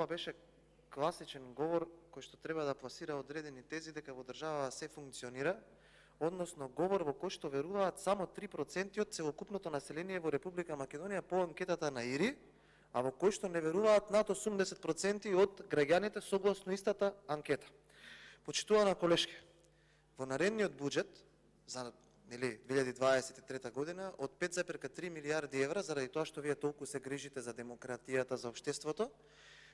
ова беше класичен говор кој што треба да пласира одредени тези дека во држава се функционира, односно говор во кој што веруваат само 3% од целокупното население во Република Македонија по анкетата на ИРИ, а во кој што не веруваат над 80% од граѓаните согласно истата анкета. Почитувана колешке, во наредниот буџет за 2023 година од 5,3 милиарди евра, заради тоа што вие толку се грижите за демократијата, за општеството,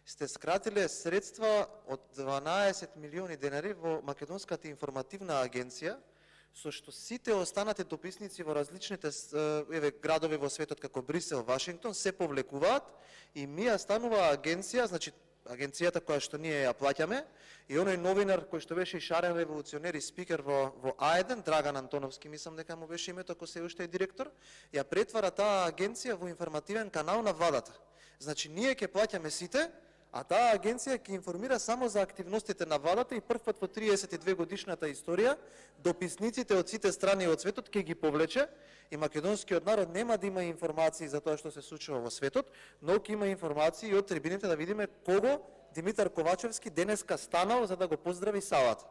сте скратиле средства од 12 милиони денари во Македонската информативна агенција, со што сите останати дописници во различните градови во светот како Брисел, Вашингтон се повлекуваат и мија станува агенција, значи агенцијата која што ние ја плаќаме, и оној новинар кој што беше и шарен револуционер и спикер во А1, Драган Антоновски, мислам дека му беше името, ако се уште е директор, ја претвара таа агенција во информативен канал на владата. Значи ние ќе плаќаме сите, а таа агенција ќе информира само за активностите на владата и прв пат во 32 годишната историја дописниците од сите страни од светот ќе ги повлече и македонскиот народ нема да има информации за тоа што се случува во светот, но ќе има информации од трибините да видиме кого Димитар Ковачевски денеска станал за да го поздрави салата.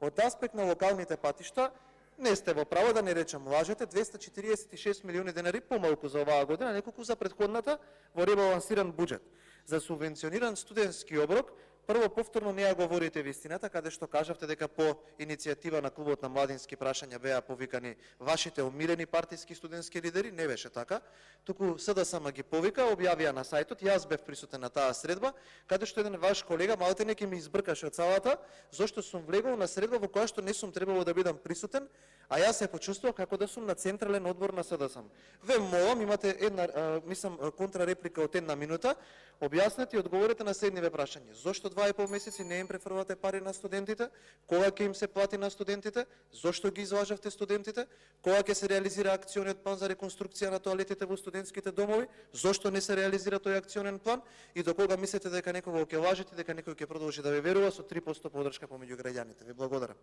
Од аспект на локалните патишта, не сте во право да не речам лажете, 246 милиони денари помалку за оваа година, неколку за претходната во ребалансиран буџет. За субвенциониран студентски оброк, прво повторно не ја говорите вистината, каде што кажавте дека по иницијатива на Клубот на младински прашања беа повикани вашите омилени партиски студентски лидери, не беше така. Туку СДСМ ги повика, објавија на сајтот, јас бев присутен на таа средба, каде што еден ваш колега малте неќе ми избркаше од салата, зошто сум влегол на средба во која што не сум требало да бидам присутен, а јас се почувствував како да сум на централен одбор на СДСМ. Ве молам, имате една, мислам, контрареплика од една минута, објаснете и одговорете на следниве прашања. Зошто 2,5 месеци не им префрлате пари на студентите? Кога ќе им се плати на студентите? Зошто ги излажавте студентите? Кога ќе се реализира акциониот план за реконструкција на тоалетите во студентските домови? Зошто не се реализира тој акционен план? И до кога мислите дека некого ќе лажете, дека некој ќе продолжи да ве верува со 3% поддршка помеѓу граѓаните? Ви благодарам.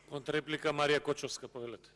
Контрреплика Марија Кочовска, повелете.